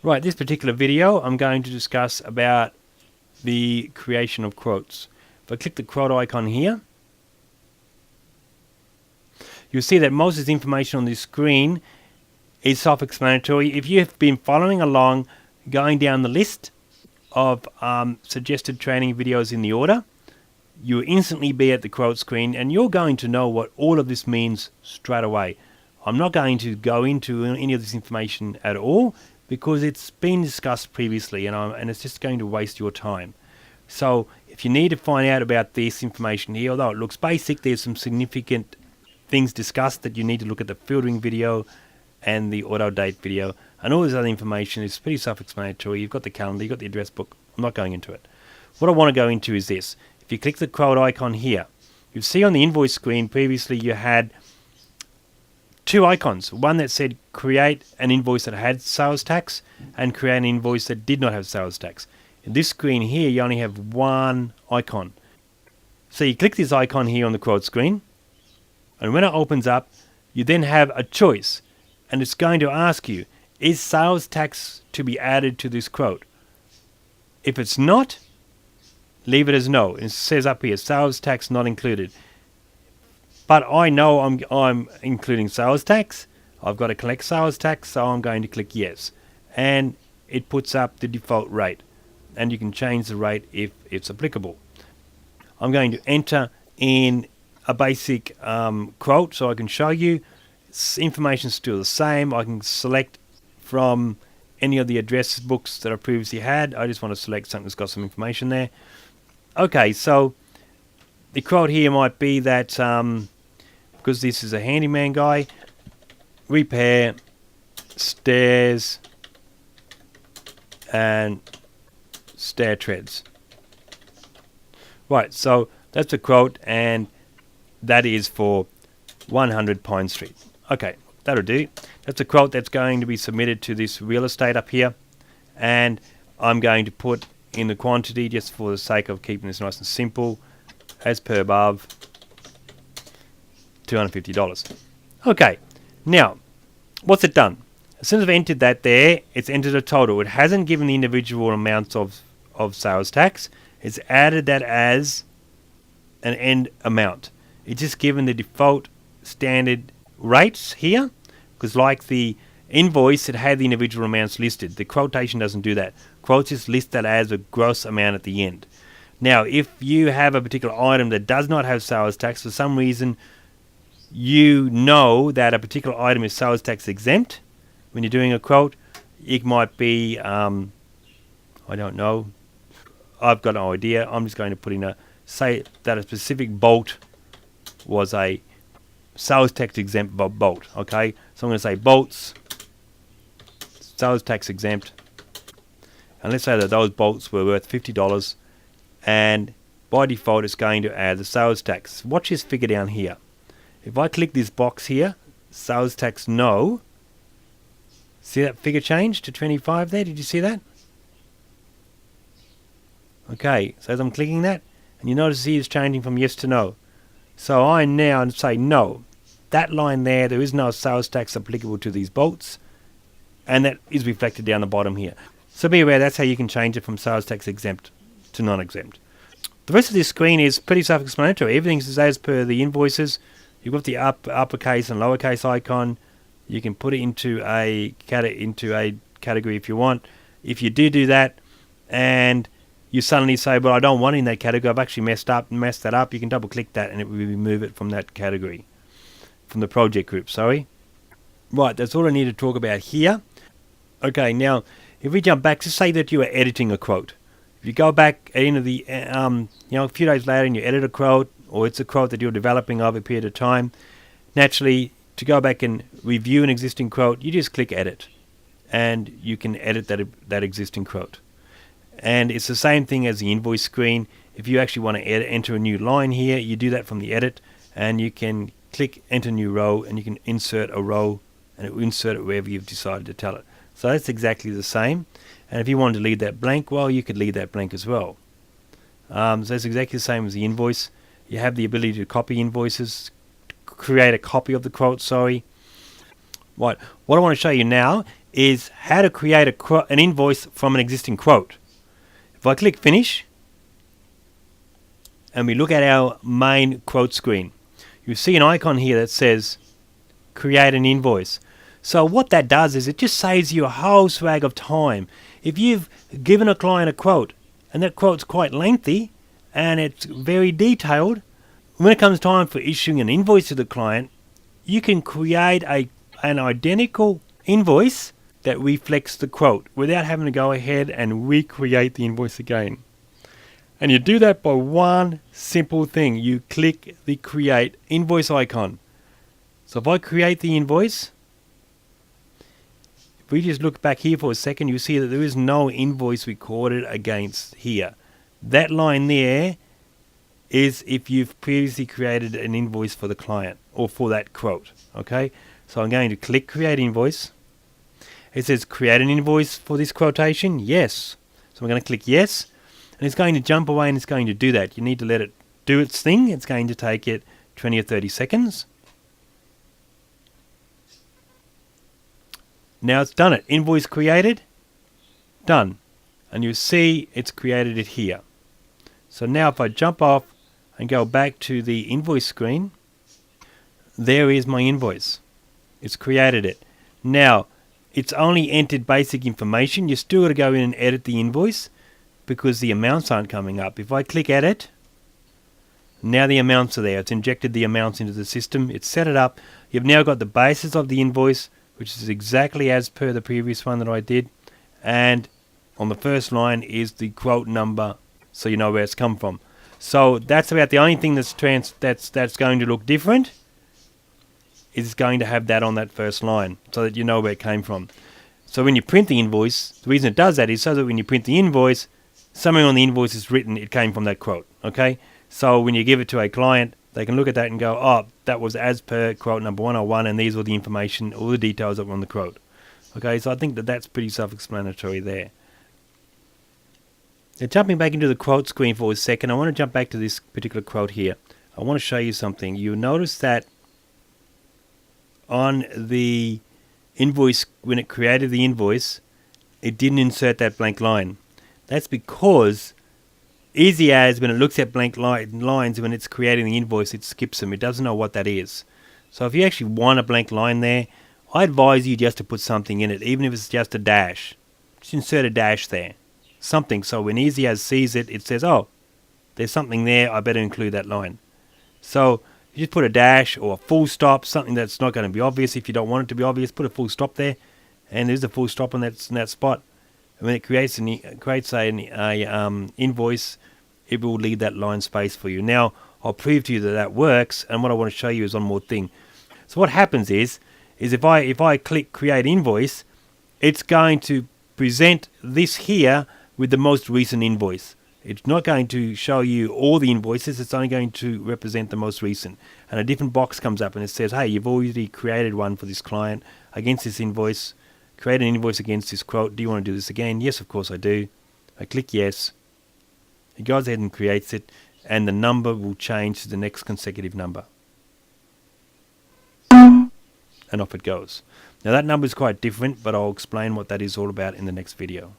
Right, this particular video I'm going to discuss about the creation of quotes. If I click the quote icon here, you'll see that most of the information on this screen is self-explanatory. If you have been following along, going down the list of suggested training videos in the order, you'll instantly be at the quote screen and you're going to know what all of this means straight away. I'm not going to go into any of this information at all because it's been discussed previously and it's just going to waste your time. So if you need to find out about this information here, although it looks basic, there's some significant things discussed that you need to look at the filtering video and the auto date video, and all this other information is pretty self-explanatory. You've got the calendar, you've got the address book. I'm not going into it. What I want to go into is this. If you click the quote icon here, you'll see on the invoice screen previously you had two icons. One that said create an invoice that had sales tax and create an invoice that did not have sales tax. In this screen here you only have one icon. So you click this icon here on the quote screen, and when it opens up you then have a choice, and it's going to ask you, is sales tax to be added to this quote? If it's not, leave it as no. It says up here, sales tax not included. But I know I'm including sales tax. I've got to collect sales tax, so I'm going to click yes. And it puts up the default rate. And you can change the rate if it's applicable. I'm going to enter in a basic quote so I can show you. Information's still the same. I can select from any of the address books that I previously had. I just want to select something that's got some information there. Okay, so the quote here might be that, because this is a handyman guy, repair stairs and stair treads. Right, so that's a quote, and that is for 100 Pine Street. Okay, that'll do. That's a quote that's going to be submitted to this real estate up here, and I'm going to put in the quantity just for the sake of keeping this nice and simple, as per above, $250. Okay, now what's it done? As soon as I've entered that there, it's entered a total. It hasn't given the individual amounts of sales tax. It's added that as an end amount. It's just given the default standard rates here, because like the invoice, it had the individual amounts listed. The quotation doesn't do that. Quotes just list that as a gross amount at the end. Now, if you have a particular item that does not have sales tax, for some reason you know that a particular item is sales tax exempt when you're doing a quote, it might be, I don't know, I've got no idea. I'm just going to put in say that a specific bolt was a sales tax exempt bolt. Okay, so I'm going to say bolts, sales tax exempt, and let's say that those bolts were worth $50, and by default it's going to add the sales tax. Watch this figure down here. If I click this box here, sales tax no, see that figure change to 25 there? Did you see that? Okay, so as I'm clicking that, and you notice here it's changing from yes to no. So I now say no. That line there is no sales tax applicable to these bolts, and that is reflected down the bottom here. So be aware, that's how you can change it from sales tax exempt to non-exempt. The rest of this screen is pretty self-explanatory. Everything's as per the invoices. You've got the uppercase and lowercase icon. You can put it into a category if you want. If you do that, and you suddenly say, "Well, I don't want it in that category. I've actually messed that up," you can double-click that, and it will remove it from that category, from the project group. Sorry. Right, that's all I need to talk about here. Okay, now if we jump back, just say that you are editing a quote. If you go back into the, a few days later and you edit a quote, or it's a quote that you're developing over a period of time, naturally, to go back and review an existing quote, you just click edit, and you can edit that existing quote. And it's the same thing as the invoice screen. If you actually want to enter a new line here, you do that from the edit, and you can click enter new row, and you can insert a row, and it will insert it wherever you've decided to tell it. So that's exactly the same. And if you wanted to leave that blank, well, you could leave that blank as well. So that's exactly the same as the invoice. You have the ability to copy invoices, create a copy of the quote, sorry. Right. What I want to show you now is how to create an invoice from an existing quote. If I click finish and we look at our main quote screen, you see an icon here that says create an invoice. So what that does is it just saves you a whole swag of time. If you've given a client a quote and that quote's quite lengthy and it's very detailed, when it comes time for issuing an invoice to the client, you can create an identical invoice that reflects the quote without having to go ahead and recreate the invoice again. And you do that by one simple thing. You click the create invoice icon. So if I create the invoice, if we just look back here for a second, you see that there is no invoice recorded against here. That line there is if you've previously created an invoice for the client or for that quote. Okay, so I'm going to click create invoice. It says create an invoice for this quotation. Yes. So I'm going to click yes, and it's going to jump away and it's going to do that. You need to let it do its thing. It's going to take it 20 or 30 seconds. Now it's done it. Invoice created. Done. And you see it's created it here. So now if I jump off and go back to the invoice screen, there is my invoice. It's created it. Now, it's only entered basic information. You still got to go in and edit the invoice because the amounts aren't coming up. If I click edit, now the amounts are there. It's injected the amounts into the system. It's set it up. You've now got the basis of the invoice, which is exactly as per the previous one that I did. And on the first line is the quote number, so you know where it's come from. So that's about the only thing that's going to look different. Is going to have that on that first line so that you know where it came from. So when you print the invoice, the reason it does that is so that when you print the invoice, somewhere on the invoice is written it came from that quote. Okay, so when you give it to a client, they can look at that and go, oh, that was as per quote number 101, and these were the information, all the details that were on the quote. Okay, so I think that that's pretty self-explanatory there. Now, jumping back into the quote screen for a second, I want to jump back to this particular quote here. I want to show you something. You'll notice that on the invoice, when it created the invoice, it didn't insert that blank line. That's because Easy As, when it looks at blank lines, when it's creating the invoice, it skips them. It doesn't know what that is. So if you actually want a blank line there, I advise you just to put something in it, even if it's just a dash. Just insert a dash there. Something, so when Easy As sees it, it says, oh, there's something there, I better include that line. So you just put a dash or a full stop, something that's not going to be obvious. If you don't want it to be obvious, put a full stop there, and there's a full stop in that spot. And when it creates an invoice, it will leave that line space for you. Now, I'll prove to you that that works, and what I want to show you is one more thing. So what happens is if I click create invoice, it's going to present this here with the most recent invoice. It's not going to show you all the invoices, it's only going to represent the most recent. And a different box comes up and it says, hey, you've already created one for this client against this invoice. Create an invoice against this quote. Do you want to do this again? Yes, of course I do. I click yes. It goes ahead and creates it, and the number will change to the next consecutive number. And off it goes. Now that number is quite different, but I'll explain what that is all about in the next video.